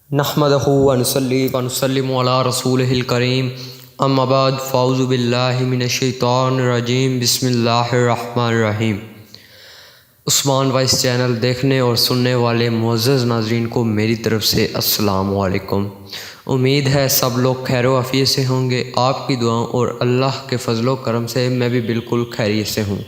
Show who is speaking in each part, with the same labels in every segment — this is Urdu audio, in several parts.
Speaker 1: نحمدہ ونصلی ونسلم علی رسولہ الکریم اما بعد فاعوذ باللہ من الشیطان الرجیم بسم اللہ الرحمن الرحیم۔ عثمان وائس چینل دیکھنے اور سننے والے معزز ناظرین کو میری طرف سے السلام علیکم۔ امید ہے سب لوگ خیر و عافیت سے ہوں گے۔ آپ کی دعاؤں اور اللہ کے فضل و کرم سے میں بھی بالکل خیریت سے ہوں۔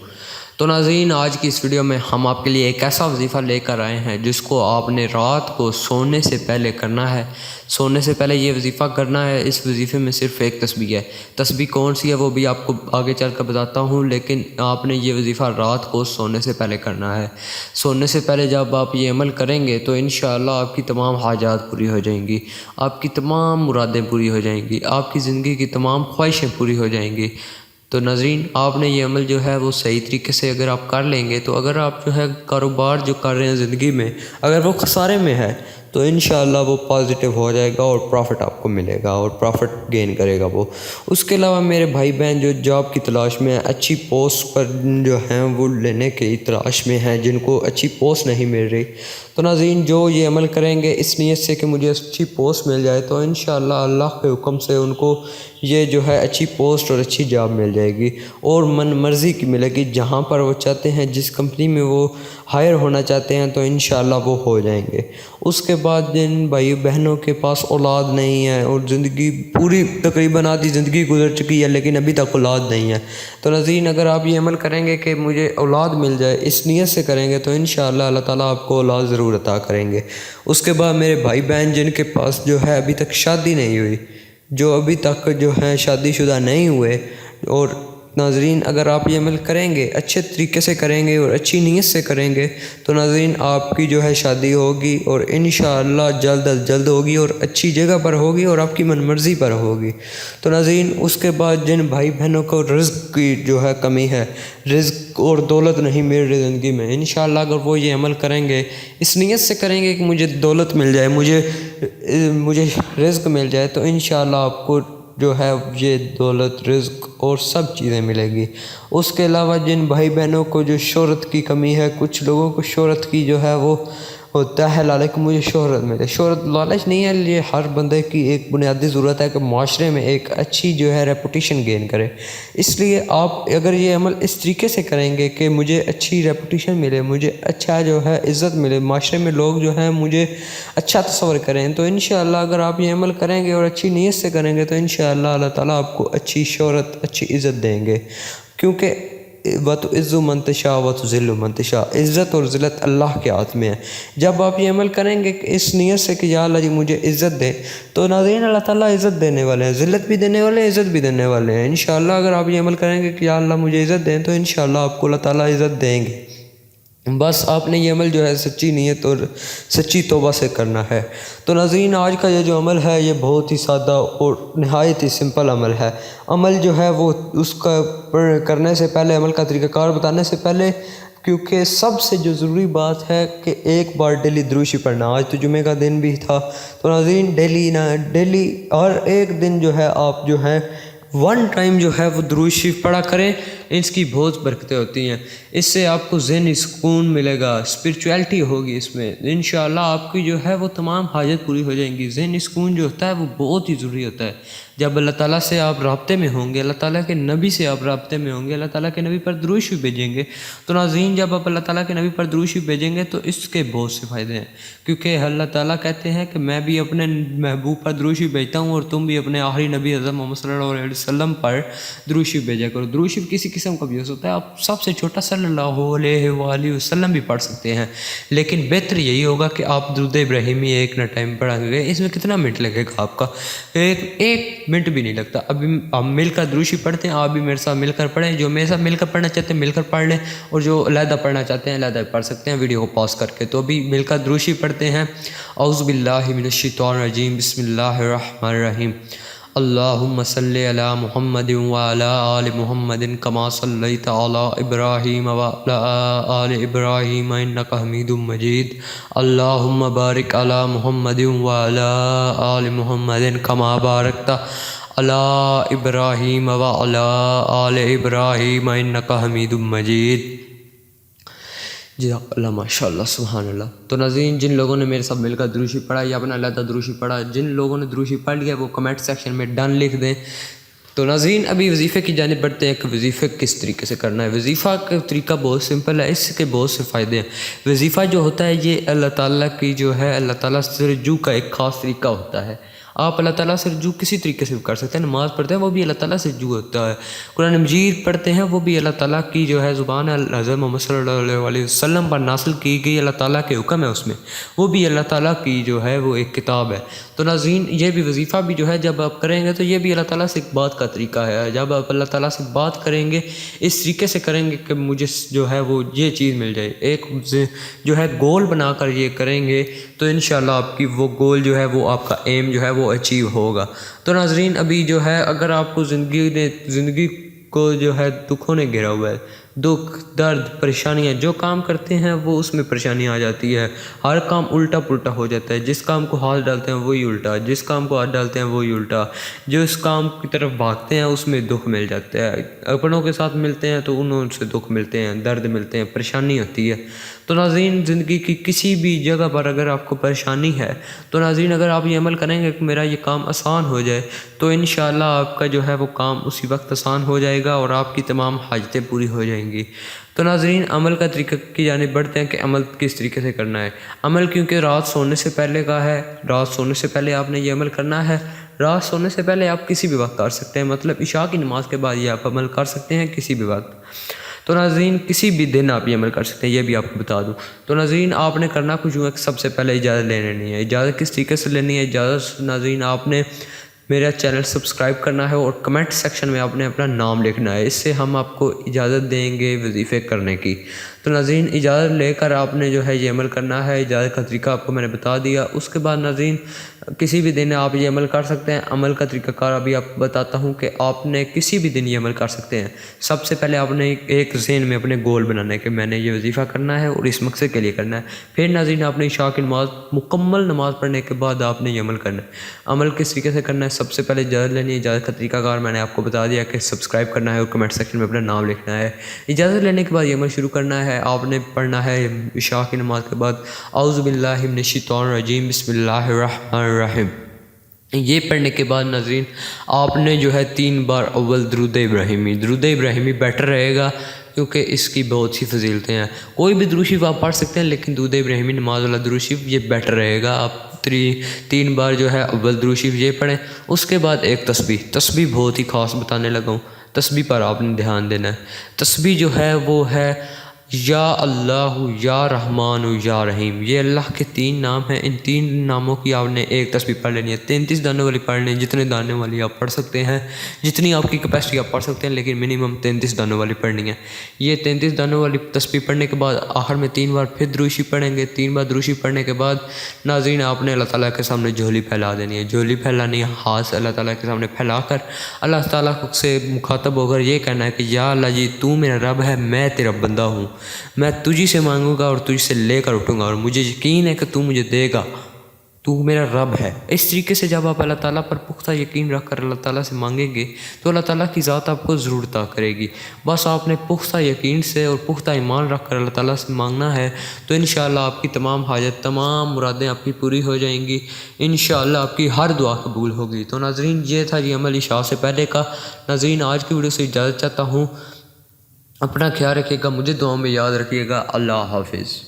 Speaker 1: تو ناظرین، آج کی اس ویڈیو میں ہم آپ کے لیے ایک ایسا وظیفہ لے کر آئے ہیں جس کو آپ نے رات کو سونے سے پہلے کرنا ہے۔ سونے سے پہلے یہ وظیفہ کرنا ہے۔ اس وظیفے میں صرف ایک تسبیح ہے۔ تسبیح کون سی ہے وہ بھی آپ کو آگے چل کر بتاتا ہوں، لیکن آپ نے یہ وظیفہ رات کو سونے سے پہلے کرنا ہے۔ سونے سے پہلے جب آپ یہ عمل کریں گے تو انشاءاللہ آپ کی تمام حاجات پوری ہو جائیں گی، آپ کی تمام مرادیں پوری ہو جائیں گی، آپ کی زندگی کی تمام خواہشیں پوری ہو جائیں گی۔ تو ناظرین، آپ نے یہ عمل جو ہے وہ صحیح طریقے سے اگر آپ کر لیں گے تو اگر آپ جو ہے کاروبار جو کر رہے ہیں زندگی میں، اگر وہ خسارے میں ہے تو انشاءاللہ وہ پازیٹیو ہو جائے گا اور پروفٹ آپ کو ملے گا اور پروفٹ گین کرے گا وہ۔ اس کے علاوہ میرے بھائی بہن جو جاب کی تلاش میں ہیں، اچھی پوسٹ پر جو ہیں وہ لینے کی تلاش میں ہیں، جن کو اچھی پوسٹ نہیں مل رہی، تو ناظرین جو یہ عمل کریں گے اس نیت سے کہ مجھے اچھی پوسٹ مل جائے، تو انشاءاللہ اللہ کے حکم سے ان کو یہ جو ہے اچھی پوسٹ اور اچھی جاب مل جائے گی اور من مرضی کی ملے گی جہاں پر وہ چاہتے ہیں، جس کمپنی میں وہ ہائر ہونا چاہتے ہیں، تو انشاءاللہ وہ ہو جائیں گے۔ اس کے بعد جن بھائی بہنوں کے پاس اولاد نہیں ہے اور زندگی پوری تقریباً آدھی زندگی گزر چکی ہے لیکن ابھی تک اولاد نہیں ہے، تو ناظرین اگر آپ یہ عمل کریں گے کہ مجھے اولاد مل جائے، اس نیت سے کریں گے تو انشاءاللہ اللہ تعالیٰ آپ کو اولاد ضرور عطا کریں گے۔ اس کے بعد میرے بھائی بہن جن کے پاس جو ہے ابھی تک شادی نہیں ہوئی، جو ابھی تک جو ہیں شادی شدہ نہیں ہوئے، اور ناظرین اگر آپ یہ عمل کریں گے، اچھے طریقے سے کریں گے اور اچھی نیت سے کریں گے، تو ناظرین آپ کی جو ہے شادی ہوگی اور انشاءاللہ جلد از جلد ہوگی اور اچھی جگہ پر ہوگی اور آپ کی من مرضی پر ہوگی۔ تو ناظرین اس کے بعد جن بھائی بہنوں کو رزق کی جو ہے کمی ہے، رزق اور دولت نہیں مل رہی زندگی میں، انشاءاللہ اگر وہ یہ عمل کریں گے، اس نیت سے کریں گے کہ مجھے دولت مل جائے، مجھے رزق مل جائے، تو انشاءاللہ آپ کو جو ہے یہ دولت، رزق اور سب چیزیں ملے گی۔ اس کے علاوہ جن بھائی بہنوں کو جو شہرت کی کمی ہے، کچھ لوگوں کو شہرت کی جو ہے وہ ہوتا ہے لالچ کہ مجھے شہرت ملے۔ شہرت لالچ نہیں ہے، یہ ہر بندے کی ایک بنیادی ضرورت ہے کہ معاشرے میں ایک اچھی جو ہے ریپوٹیشن گین کرے۔ اس لیے آپ اگر یہ عمل اس طریقے سے کریں گے کہ مجھے اچھی ریپوٹیشن ملے، مجھے اچھا جو ہے عزت ملے، معاشرے میں لوگ جو ہیں مجھے اچھا تصور کریں، تو انشاءاللہ اگر آپ یہ عمل کریں گے اور اچھی نیت سے کریں گے تو انشاءاللہ اللہ تعالیٰ آپ کو اچھی شہرت، اچھی عزت دیں گے، کیونکہ وَتُعِزُّ مَن تَشَاءُ وَتُذِلُّ مَن تَشَاءُ، عزت اور ذلت اللہ کے ہاتھ میں ہے۔ جب آپ یہ عمل کریں گے کہ اس نیت سے کہ یا اللہ جی مجھے عزت دے، تو ناظرین اللہ تعالیٰ عزت دینے والے ہیں، ذلت بھی دینے والے ہیں، عزت بھی دینے والے ہیں۔ انشاءاللہ اگر آپ یہ عمل کریں گے کہ یا اللہ مجھے عزت دیں، تو انشاءاللہ آپ کو اللہ تعالیٰ عزت دیں گے۔ بس آپ نے یہ عمل جو ہے سچی نیت اور سچی توبہ سے کرنا ہے۔ تو ناظرین آج کا یہ جو عمل ہے یہ بہت ہی سادہ اور نہایت ہی سمپل عمل ہے۔ عمل جو ہے وہ اس کا کرنے سے پہلے، عمل کا طریقہ کار بتانے سے پہلے، کیونکہ سب سے جو ضروری بات ہے کہ ایک بار ڈیلی درود شریف پڑھنا۔ آج تو جمعہ کا دن بھی تھا، تو ناظرین ڈیلی ہر ایک دن جو ہے آپ جو ہے ون ٹائم جو ہے وہ درود شریف پڑھا کریں۔ اس کی بہت برکتیں ہوتی ہیں، اس سے آپ کو ذہنی سکون ملے گا، اسپرچویلٹی ہوگی اس میں، انشاءاللہ آپ کی جو ہے وہ تمام حاجت پوری ہو جائیں گی۔ ذہنی سکون جو ہوتا ہے وہ بہت ہی ضروری ہوتا ہے۔ جب اللہ تعالیٰ سے آپ رابطے میں ہوں گے، اللہ تعالیٰ کے نبی سے آپ رابطے میں ہوں گے، اللہ تعالیٰ کے نبی پر درود شریف بھیجیں گے، تو ناظرین جب آپ اللہ تعالیٰ کے نبی پر درود شریف بھیجیں گے تو اس کے بہت سے فائدے ہیں، کیونکہ اللہ تعالیٰ کہتے ہیں کہ میں بھی اپنے محبوب پر درود شریف بھیجتا ہوں اور تم بھی اپنے آخری نبی حضرت محمد صلی اللہ علیہ وسلم پر درود شریف بھیجا کرو۔ درود شریف کسی قسم کا بھی ہو سکتا ہے، آپ سب سے چھوٹا صلی اللہ علیہ وآلہ وسلم بھی پڑھ سکتے ہیں، لیکن بہتر یہی ہوگا کہ آپ درود ابراہیمی ایک نہ ٹائم پڑھیں گے۔ اس میں کتنا منٹ لگے گا آپ کا؟ ایک منٹ بھی نہیں لگتا۔ ابھی ہم مل کر درود شریف پڑھتے ہیں، آپ بھی میرے ساتھ مل کر پڑھیں، جو میرے ساتھ مل کر پڑھنا چاہتے ہیں مل کر پڑھ لیں، اور جو علیحدہ پڑھنا چاہتے ہیں علیحدہ پڑھ سکتے ہیں ویڈیو کو پاز کر کے۔ تو ابھی مل کر درود شریف پڑھتے ہیں۔ اعوذ باللہ من الشیطان الرجیم، بسم اللہ الرحمن الرحیم۔ اللہم صلی علی محمد وعلی آل محمد کما صلیت علی ابراہیم وعلی آل ابراہیم انک حمید مجید۔ اللہم بارک علی محمد وعلی آل محمد کما بارکت علی ابراہیم وعلی آل ابراہیم انک حمید مجید۔ جزاک اللہ ماشاء اللہ سبحان اللہ۔ تو ناظرین جن لوگوں نے میرے ساتھ مل کر دروشی پڑھا یا اپنا علیحدہ دروشی پڑھا، جن لوگوں نے دروشی پڑھ لیا وہ کمنٹ سیکشن میں ڈن لکھ دیں۔ تو ناظرین ابھی وظیفے کی جانب بڑھتے ہیں کہ وظیفے کس طریقے سے کرنا ہے۔ وظیفہ کا طریقہ بہت سمپل ہے، اس کے بہت سے فائدے ہیں۔ وظیفہ جو ہوتا ہے یہ اللہ تعالیٰ کی جو ہے اللہ تعالیٰ سے رجوع کا ایک خاص طریقہ ہوتا ہے۔ آپ اللہ تعالیٰ سے رجوع کسی طریقے سے بھی کر سکتے ہیں۔ نماز پڑھتے ہیں وہ بھی اللہ تعالیٰ سے رجوع ہوتا ہے، قرآن مجید پڑھتے ہیں وہ بھی اللہ تعالیٰ کی جو ہے زبان حضرت محمد صلی اللہ علیہ وسلم پر نازل کی گئی اللہ تعالیٰ کے حکم ہے، اس میں وہ بھی اللہ تعالیٰ کی جو ہے وہ ایک کتاب ہے۔ تو ناظرین یہ بھی وظیفہ بھی جو ہے جب آپ کریں گے تو یہ بھی اللہ تعالیٰ سے ایک بات کا طریقہ ہے۔ جب آپ اللہ تعالیٰ سے بات کریں گے اس طریقے سے کریں گے کہ مجھے جو ہے وہ یہ چیز مل جائے، ایک جو ہے گول بنا کر یہ کریں گے تو انشاءاللہ آپ کی وہ گول جو ہے وہ آپ کا ایم جو ہے وہ اچیو ہوگا۔ تو ناظرین ابھی جو ہے اگر آپ کو زندگی کو جو ہے دکھوں نے گھیرا ہوا ہے، دکھ درد پریشانیاں، جو کام کرتے ہیں وہ اس میں پریشانی آ جاتی ہے، ہر کام الٹا پلٹا ہو جاتا ہے، جس کام کو ہاتھ ڈالتے ہیں وہی الٹا، جس کام کو ہاتھ ڈالتے ہیں وہی الٹا، جو اس کام کی طرف بھاگتے ہیں اس میں دکھ مل جاتا ہے، اپنوں کے ساتھ ملتے ہیں تو انہوں سے دکھ ملتے ہیں، درد ملتے ہیں، پریشانی ہوتی ہے۔ تو ناظرین زندگی کی کسی بھی جگہ پر اگر آپ کو پریشانی ہے تو ناظرین اگر آپ یہ عمل کریں گے کہ میرا یہ کام آسان ہو جائے تو انشاءاللہ آپ کا جو ہے وہ کام اسی وقت آسان ہو جائے گا اور آپ کی تمام حاجتیں پوری ہو جائیں گی۔ تو ناظرین عمل کا طریقہ کی جانب بڑھتے ہیں کہ عمل کس طریقے سے کرنا ہے۔ عمل کیونکہ رات سونے سے پہلے کا ہے، رات سونے سے پہلے آپ نے یہ عمل کرنا ہے۔ رات سونے سے پہلے آپ کسی بھی وقت کر سکتے ہیں، مطلب عشاء کی نماز کے بعد یہ آپ عمل کر سکتے ہیں کسی بھی وقت۔ تو ناظرین کسی بھی دن آپ یہ عمل کر سکتے ہیں، یہ بھی آپ کو بتا دوں۔ تو ناظرین آپ نے کرنا کچھ ہے کہ سب سے پہلے اجازت لے لینی ہے۔ اجازت کس طریقے سے لینی ہے؟ اجازت ناظرین آپ نے میرا چینل سبسکرائب کرنا ہے اور کمنٹ سیکشن میں آپ نے اپنا نام لکھنا ہے، اس سے ہم آپ کو اجازت دیں گے وظیفے کرنے کی۔ تو ناظرین اجازت لے کر آپ نے جو ہے یہ عمل کرنا ہے، اجازت کا طریقہ آپ کو میں نے بتا دیا۔ اس کے بعد ناظرین کسی بھی دن آپ یہ عمل کر سکتے ہیں۔ عمل کا طریقہ کار ابھی آپ کو بتاتا ہوں کہ آپ نے کسی بھی دن یہ عمل کر سکتے ہیں۔ سب سے پہلے آپ نے ایک ذہن میں اپنے گول بنانا ہے کہ میں نے یہ وظیفہ کرنا ہے اور اس مقصد کے لیے کرنا ہے۔ پھر ناظرین آپ نے عشاء کی نماز مکمل نماز پڑھنے کے بعد آپ نے یہ عمل کرنا ہے۔ عمل کس طریقے سے کرنا ہے؟ سب سے پہلے اجازت لینی ہے۔ اجازت کا طریقہ کار میں نے آپ کو بتا دیا کہ سبسکرائب کرنا ہے اور کمنٹ سیکشن میں اپنا نام لکھنا ہے۔ اجازت لینے کے بعد یہ عمل شروع کرنا ہے۔ آپ نے پڑھنا ہے عشاء کی نماز کے بعد اعوذ باللہ من الشیطان الرجیم بسم اللہ الرحمن الرحیم۔ یہ پڑھنے کے بعد ناظرین آپ نے جو ہے 3 بار اول درود ابراہیمی بیٹر رہے گا کیونکہ اس کی بہت سی فضیلتیں ہیں۔ کوئی بھی درود شریف آپ پڑھ سکتے ہیں لیکن درود ابراہیمی نماز والا درود شریف یہ بیٹر رہے گا۔ آپ 3 بار جو ہے اول درود شریف یہ پڑھیں۔ اس کے بعد ایک تسبیح بہت ہی خاص بتانے لگا ہوں، تسبیح پر آپ نے دھیان دینا ہے۔ تسبیح جو ہے وہ ہے یا اللہ یا رحمان یا رحیم۔ یہ اللہ کے 3 نام ہیں، ان 3 ناموں کی آپ نے ایک تسبیح پڑھ لینی ہے۔ 33 دانوں والی پڑھ لیں، جتنے دانے والی آپ پڑھ سکتے ہیں، جتنی آپ کی کیپیسٹی آپ پڑھ سکتے ہیں، لیکن منیمم 33 دانوں والی پڑھنی ہے۔ یہ 33 دانوں والی تسبیح پڑھنے کے بعد آخر میں 3 بار پھر درود شریف پڑھیں گے۔ 3 بار درود شریف پڑھنے کے بعد ناظرین آپ نے اللہ تعالیٰ کے سامنے جھولی پھیلا دینی ہے۔ جھولی پھیلانی ہے، ہاتھ اللہ تعالیٰ کے سامنے پھیلا کر اللہ تعالیٰ سے مخاطب ہو کر یہ کہنا ہے کہ یا اللہ جی تو میرا رب ہے، میں تیرا بندہ ہوں، میں تجھی سے مانگوں گا اور تجھ سے لے کر اٹھوں گا اور مجھے یقین ہے کہ تو مجھے دے گا، تو میرا رب ہے۔ اس طریقے سے جب آپ اللہ تعالیٰ پر پختہ یقین رکھ کر اللہ تعالیٰ سے مانگیں گے تو اللہ تعالیٰ کی ذات آپ کو ضرور عطا کرے گی۔ بس آپ نے پختہ یقین سے اور پختہ ایمان رکھ کر اللہ تعالیٰ سے مانگنا ہے تو انشاءاللہ آپ کی تمام حاجت، تمام مرادیں آپ کی پوری ہو جائیں گی۔ انشاءاللہ آپ کی ہر دعا قبول ہوگی۔ تو ناظرین یہ تھا یہ عمل عشاء سے پہلے کا۔ ناظرین آج کی ویڈیو سے اجازت چاہتا ہوں، اپنا خیال رکھیے گا، مجھے دعاؤں میں یاد رکھیے گا۔ اللہ حافظ۔